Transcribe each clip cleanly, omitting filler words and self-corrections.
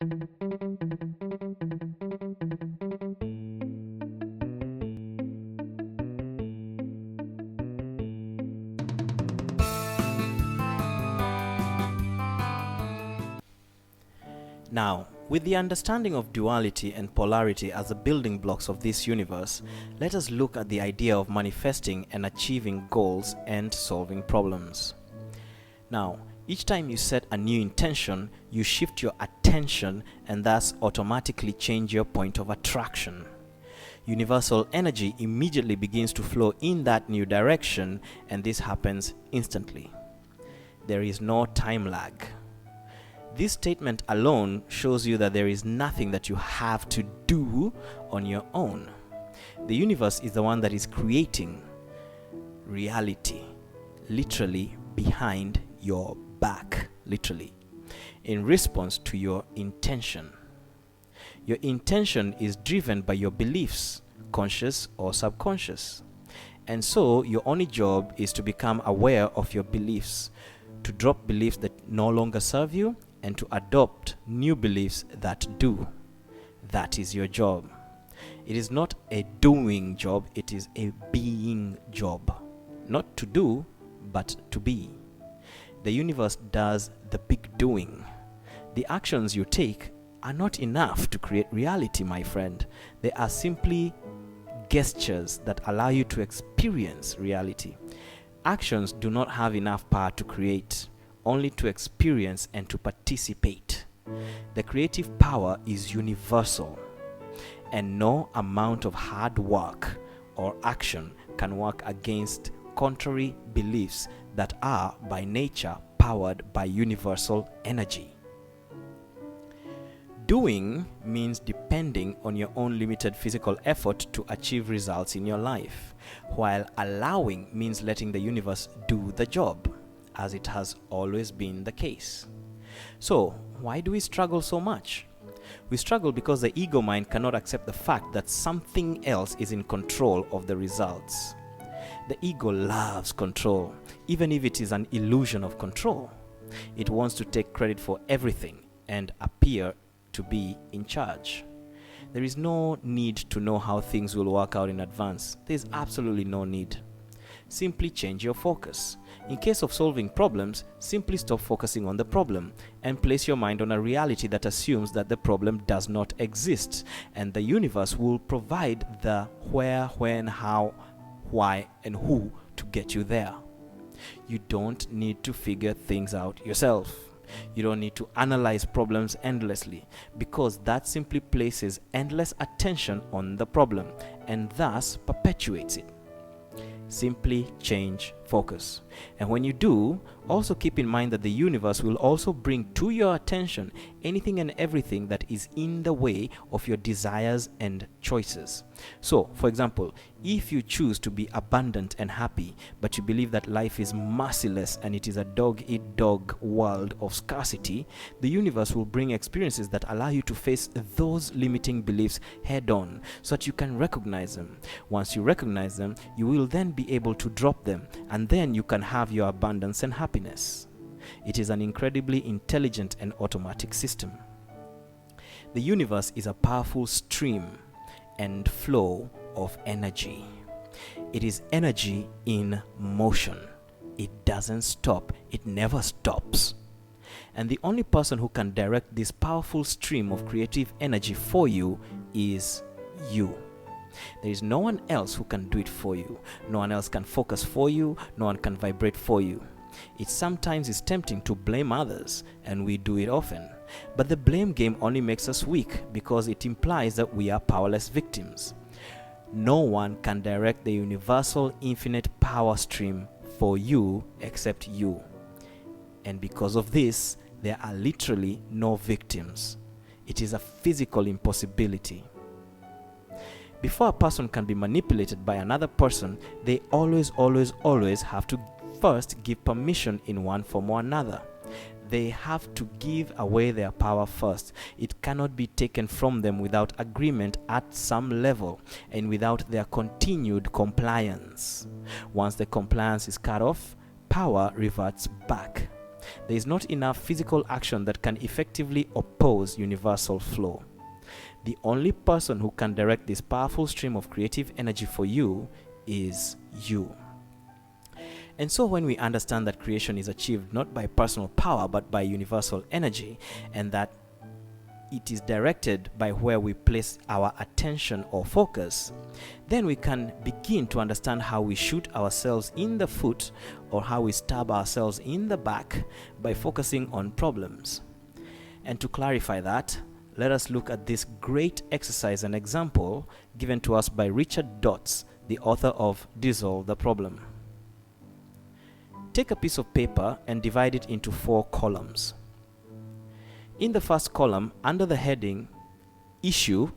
Now, with the understanding of duality and polarity as the building blocks of this universe, let us look at the idea of manifesting and achieving goals and solving problems. Now, each time you set a new intention, you shift your attention and thus automatically change your point of attraction. Universal energy immediately begins to flow in that new direction, and this happens instantly. There is no time lag. This statement alone shows you that there is nothing that you have to do on your own. The universe is the one that is creating reality, literally behind your back, literally, in response to your intention. Your intention is driven by your beliefs, conscious or subconscious. And so your only job is to become aware of your beliefs, to drop beliefs that no longer serve you, and to adopt new beliefs that do. That is your job. It is not a doing job, it is a being job. Not to do, but to be. The universe does the big doing. The actions you take are not enough to create reality, my friend. They are simply gestures that allow you to experience reality. Actions do not have enough power to create, only to experience and to participate. The creative power is universal, and no amount of hard work or action can work against contrary beliefs that are by nature powered by universal energy. Doing means depending on your own limited physical effort to achieve results in your life, while allowing means letting the universe do the job, as it has always been the case. So, why do we struggle so much? We struggle because the ego mind cannot accept the fact that something else is in control of the results. The ego loves control, even if it is an illusion of control. It wants to take credit for everything and appear to be in charge. There is no need to know how things will work out in advance. There is absolutely no need. Simply change your focus. In case of solving problems, simply stop focusing on the problem and place your mind on a reality that assumes that the problem does not exist, and the universe will provide the where, when, how, why, and who to get you there. You don't need to figure things out yourself. You don't need to analyze problems endlessly, because that simply places endless attention on the problem and thus perpetuates it. Simply change focus. And when you do, also keep in mind that the universe will also bring to your attention anything and everything that is in the way of your desires and choices. So, for example, if you choose to be abundant and happy, but you believe that life is merciless and it is a dog-eat-dog world of scarcity, the universe will bring experiences that allow you to face those limiting beliefs head-on, so that you can recognize them. Once you recognize them, you will then be able to drop them, and then you can have your abundance and happiness. It is an incredibly intelligent and automatic system. The universe is a powerful stream and flow of energy. It is energy in motion. It doesn't stop. It never stops. And the only person who can direct this powerful stream of creative energy for you is you. There is no one else who can do it for you. No one else can focus for you. No one can vibrate for you. It sometimes is tempting to blame others, and we do it often. But the blame game only makes us weak, because it implies that we are powerless victims. No one can direct the universal infinite power stream for you except you. And because of this, there are literally no victims. It is a physical impossibility. Before a person can be manipulated by another person, they always have to first give permission in one form or another. They have to give away their power first. It cannot be taken from them without agreement at some level and without their continued compliance. Once the compliance is cut off, power reverts back. There is not enough physical action that can effectively oppose universal flow. The only person who can direct this powerful stream of creative energy for you is you. And so when we understand that creation is achieved not by personal power but by universal energy, and that it is directed by where we place our attention or focus, then we can begin to understand how we shoot ourselves in the foot or how we stab ourselves in the back by focusing on problems. And to clarify that, let us look at this great exercise and example given to us by Richard Dotz, the author of Dissolve the Problem. Take a piece of paper and divide it into 4 columns. In the first column, under the heading Issue,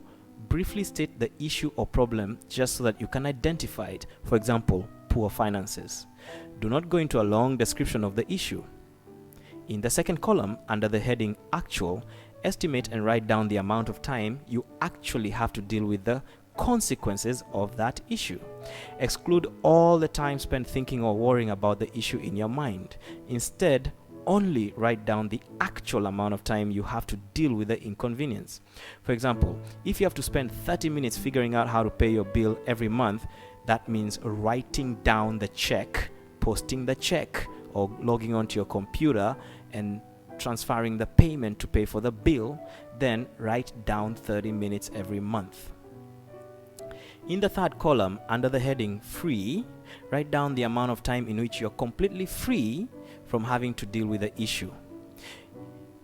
briefly state the issue or problem just so that you can identify it. For example, poor finances. Do not go into a long description of the issue. In the second column, under the heading Actual, estimate and write down the amount of time you actually have to deal with the consequences of that issue. Exclude all the time spent thinking or worrying about the issue in your mind. Instead, only write down the actual amount of time you have to deal with the inconvenience. For example, if you have to spend 30 minutes figuring out how to pay your bill every month, that means writing down the check, posting the check, or logging onto your computer and transferring the payment to pay for the bill. Then write down 30 minutes every month. In the third column, under the heading Free, write down the amount of time in which you're completely free from having to deal with the issue.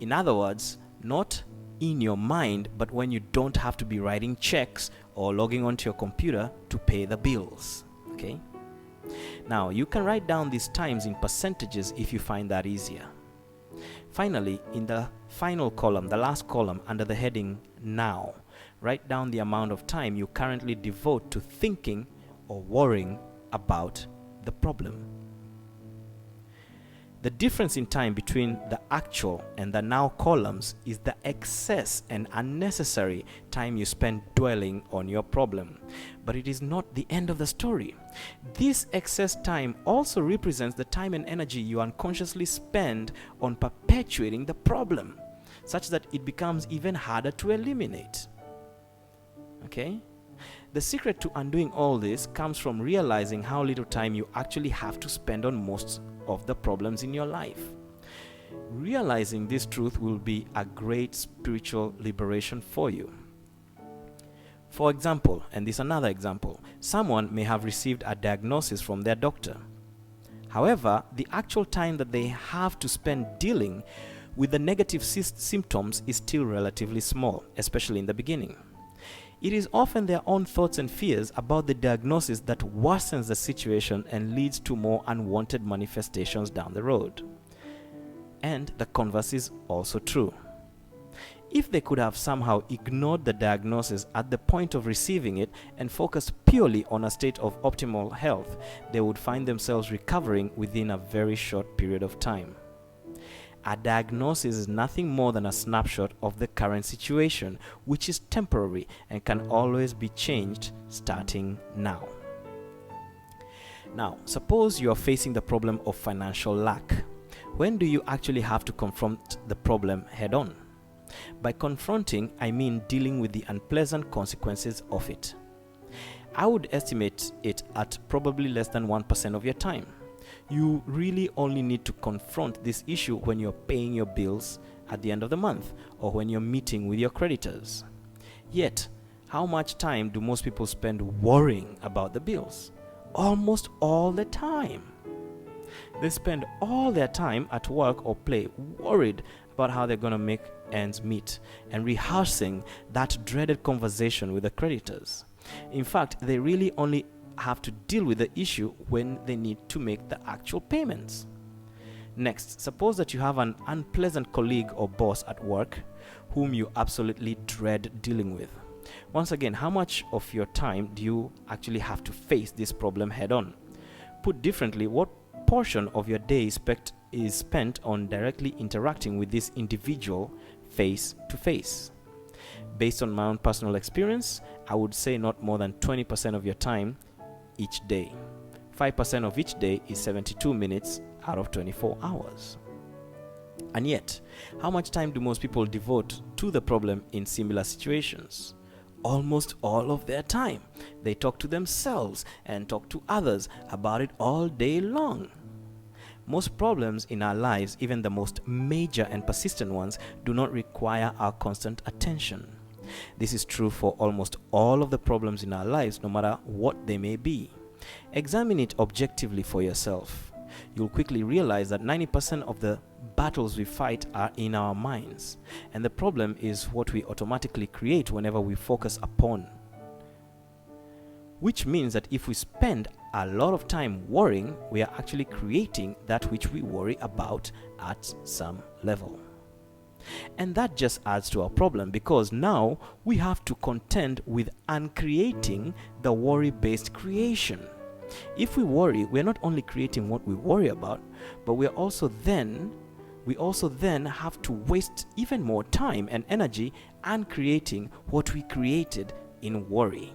In other words, not in your mind, but when you don't have to be writing checks or logging onto your computer to pay the bills. Okay? Now, you can write down these times in percentages if you find that easier. Finally, in the final column, the last column under the heading Now, write down the amount of time you currently devote to thinking or worrying about the problem. The difference in time between the actual and the now columns is the excess and unnecessary time you spend dwelling on your problem. But it is not the end of the story. This excess time also represents the time and energy you unconsciously spend on perpetuating the problem, such that it becomes even harder to eliminate. Okay? The secret to undoing all this comes from realizing how little time you actually have to spend on most of the problems in your life. Realizing this truth will be a great spiritual liberation for you. For example, and this is another example, someone may have received a diagnosis from their doctor. However, the actual time that they have to spend dealing with the negative symptoms is still relatively small, especially in the beginning. It is often their own thoughts and fears about the diagnosis that worsens the situation and leads to more unwanted manifestations down the road. And the converse is also true. If they could have somehow ignored the diagnosis at the point of receiving it and focused purely on a state of optimal health, they would find themselves recovering within a very short period of time. A diagnosis is nothing more than a snapshot of the current situation, which is temporary and can always be changed starting now. Now, suppose you are facing the problem of financial lack. When do you actually have to confront the problem head on? By confronting, I mean dealing with the unpleasant consequences of it. I would estimate it at probably less than 1% of your time. You really only need to confront this issue when you're paying your bills at the end of the month or when you're meeting with your creditors. Yet, how much time do most people spend worrying about the bills? Almost all the time. They spend all their time at work or play worried about how they're going to make ends meet and rehearsing that dreaded conversation with the creditors. In fact, they really only have to deal with the issue when they need to make the actual payments. Next, suppose that you have an unpleasant colleague or boss at work whom you absolutely dread dealing with. Once again, how much of your time do you actually have to face this problem head on? Put differently, what portion of your day is spent on directly interacting with this individual face to face? Based on my own personal experience, I would say not more than 20% of your time each day. 5% of each day is 72 minutes out of 24 hours. And yet, how much time do most people devote to the problem in similar situations? Almost all of their time. They talk to themselves and talk to others about it all day long. Most problems in our lives, even the most major and persistent ones, do not require our constant attention. This is true for almost all of the problems in our lives, no matter what they may be. Examine it objectively for yourself. You'll quickly realize that 90% of the battles we fight are in our minds, and the problem is what we automatically create whenever we focus upon. Which means that if we spend a lot of time worrying, we are actually creating that which we worry about at some level. And that just adds to our problem, because now we have to contend with uncreating the worry-based creation. If we worry, we are not only creating what we worry about, but we also then have to waste even more time and energy uncreating what we created in worry.